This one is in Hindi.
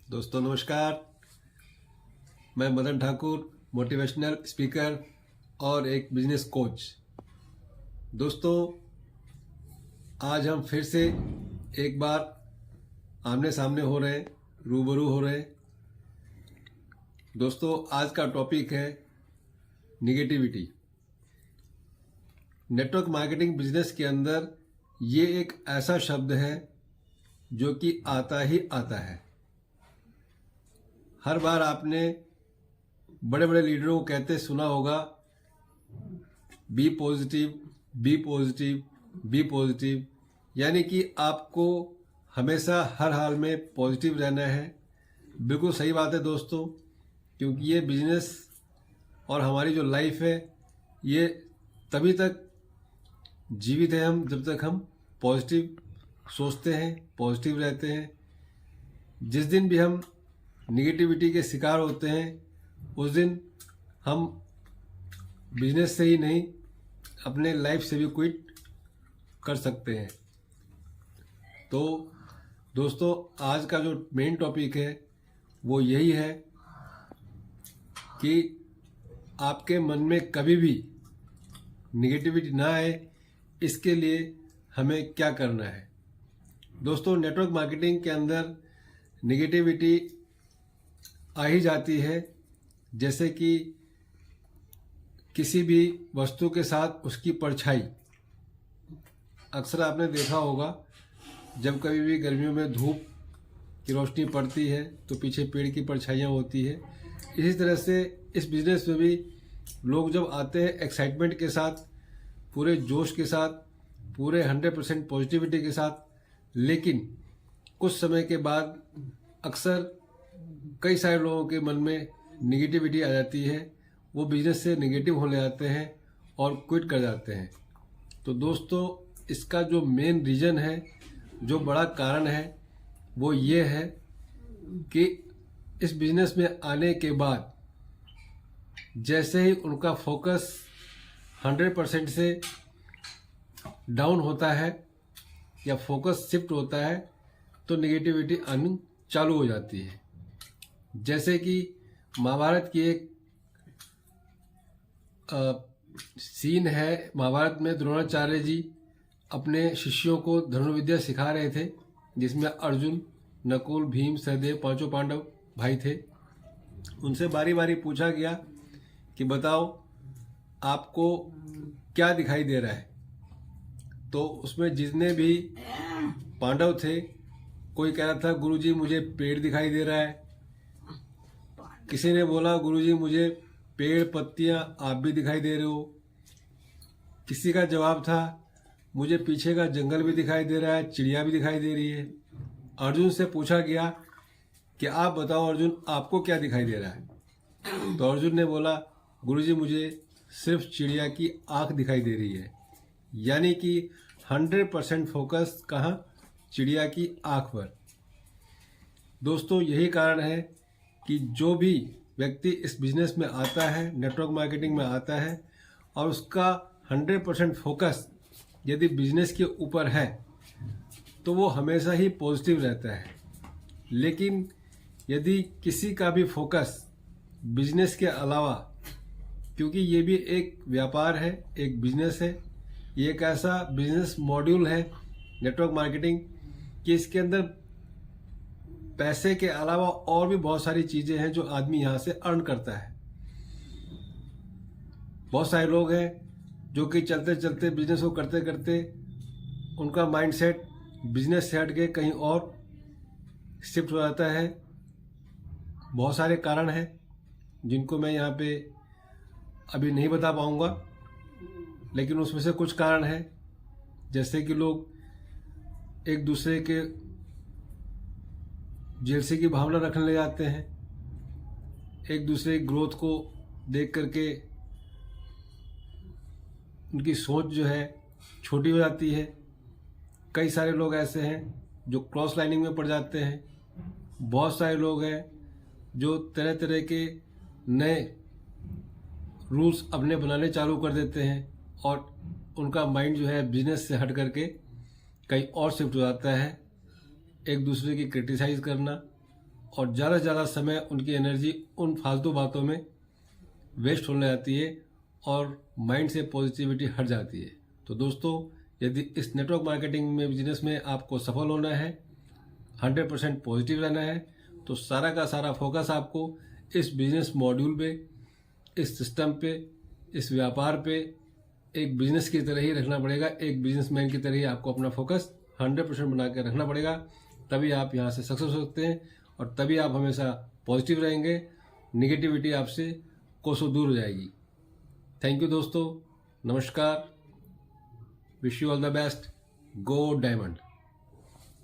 दोस्तों नमस्कार। मैं मदन ठाकुर, मोटिवेशनल स्पीकर और एक बिजनेस कोच। दोस्तों आज हम फिर से एक बार आमने सामने हो रहे, रूबरू हो रहे। दोस्तों आज का टॉपिक है निगेटिविटी। नेटवर्क मार्केटिंग बिजनेस के अंदर ये एक ऐसा शब्द है जो कि आता ही आता है। हर बार आपने बड़े बड़े लीडरों को कहते सुना होगा, be positive, be positive, be positive. यानी कि आपको हमेशा हर हाल में पॉजिटिव रहना है। बिल्कुल सही बात है दोस्तों, क्योंकि ये बिजनेस और हमारी जो लाइफ है ये तभी तक जीवित है हम जब तक हम पॉजिटिव सोचते हैं, पॉजिटिव रहते हैं। जिस दिन भी हम निगेटिविटी के शिकार होते हैं उस दिन हम बिजनेस से ही नहीं अपने लाइफ से भी क्विट कर सकते हैं। तो दोस्तों आज का जो मेन टॉपिक है वो यही है कि आपके मन में कभी भी निगेटिविटी ना आए, इसके लिए हमें क्या करना है। दोस्तों नेटवर्क मार्केटिंग के अंदर निगेटिविटी आ ही जाती है, जैसे कि किसी भी वस्तु के साथ उसकी परछाई। अक्सर आपने देखा होगा जब कभी भी गर्मियों में धूप की रोशनी पड़ती है तो पीछे पेड़ की परछाइयाँ होती है। इसी तरह से इस बिज़नेस में भी लोग जब आते हैं एक्साइटमेंट के साथ, पूरे जोश के साथ, पूरे 100% पॉजिटिविटी के साथ, लेकिन कुछ समय के बाद अक्सर कई सारे लोगों के मन में निगेटिविटी आ जाती है। वो बिजनेस से निगेटिव होने जाते हैं और क्विट कर जाते हैं। तो दोस्तों इसका जो मेन रीज़न है, जो बड़ा कारण है, वो ये है कि इस बिजनेस में आने के बाद जैसे ही उनका फोकस 100% से डाउन होता है या फोकस शिफ्ट होता है तो निगेटिविटी आनी चालू हो जाती है। जैसे कि महाभारत की एक सीन है। महाभारत में द्रोणाचार्य जी अपने शिष्यों को धनुर्विद्या सिखा रहे थे, जिसमें अर्जुन, नकुल, भीम, सहदेव पांचों पांडव भाई थे। उनसे बारी बारी पूछा गया कि बताओ आपको क्या दिखाई दे रहा है। तो उसमें जितने भी पांडव थे, कोई कह रहा था गुरुजी मुझे पेड़ दिखाई दे रहा है, किसी ने बोला गुरुजी मुझे पेड़ पत्तियां आप भी दिखाई दे रहे हो, किसी का जवाब था मुझे पीछे का जंगल भी दिखाई दे रहा है, चिड़िया भी दिखाई दे रही है। अर्जुन से पूछा गया कि आप बताओ अर्जुन आपको क्या दिखाई दे रहा है। तो अर्जुन ने बोला गुरुजी मुझे सिर्फ चिड़िया की आंख दिखाई दे रही है। यानी कि 100% फोकस कहाँ? चिड़िया की आंख पर। दोस्तों यही कारण है कि जो भी व्यक्ति इस बिजनेस में आता है, नेटवर्क मार्केटिंग में आता है, और उसका 100% फोकस यदि बिजनेस के ऊपर है तो वो हमेशा ही पॉजिटिव रहता है। लेकिन यदि किसी का भी फोकस बिजनेस के अलावा, क्योंकि ये भी एक व्यापार है, एक बिजनेस है, ये एक ऐसा बिजनेस मॉड्यूल है नेटवर्क मार्केटिंग कि इसके अंदर पैसे के अलावा और भी बहुत सारी चीज़ें हैं जो आदमी यहाँ से अर्न करता है। बहुत सारे लोग हैं जो कि चलते चलते बिजनेस को करते करते उनका माइंडसेट बिजनेस से हट के कहीं और शिफ्ट हो जाता है। बहुत सारे कारण हैं जिनको मैं यहाँ पे अभी नहीं बता पाऊँगा, लेकिन उसमें से कुछ कारण हैं जैसे कि लोग एक दूसरे के जेलसी की भावना रखने लग जाते हैं, एक दूसरे की ग्रोथ को देख करके उनकी सोच जो है छोटी हो जाती है। कई सारे लोग ऐसे हैं जो क्रॉस लाइनिंग में पड़ जाते हैं। बहुत सारे लोग हैं जो तरह तरह के नए रूल्स अपने बनाने चालू कर देते हैं और उनका माइंड जो है बिजनेस से हट करके कहीं और शिफ्ट हो जाता है। एक दूसरे की क्रिटिसाइज करना, और ज़्यादा से ज़्यादा समय उनकी एनर्जी उन फालतू बातों में वेस्ट होने जाती है और माइंड से पॉजिटिविटी हट जाती है। तो दोस्तों, यदि इस नेटवर्क मार्केटिंग में बिजनेस में आपको सफल होना है, 100% पॉजिटिव रहना है, तो सारा का सारा फोकस आपको इस बिजनेस मॉड्यूल पे, इस सिस्टम पे, इस व्यापार पे एक बिजनेस की तरह ही रखना पड़ेगा। एक बिजनेसमैन की तरह ही आपको अपना फोकस 100% बना के रखना पड़ेगा, तभी आप यहाँ से सक्सेस हो सकते हैं और तभी आप हमेशा पॉजिटिव रहेंगे। निगेटिविटी आपसे कोसों दूर हो जाएगी। थैंक यू दोस्तों, नमस्कार, wish you all the best, go diamond.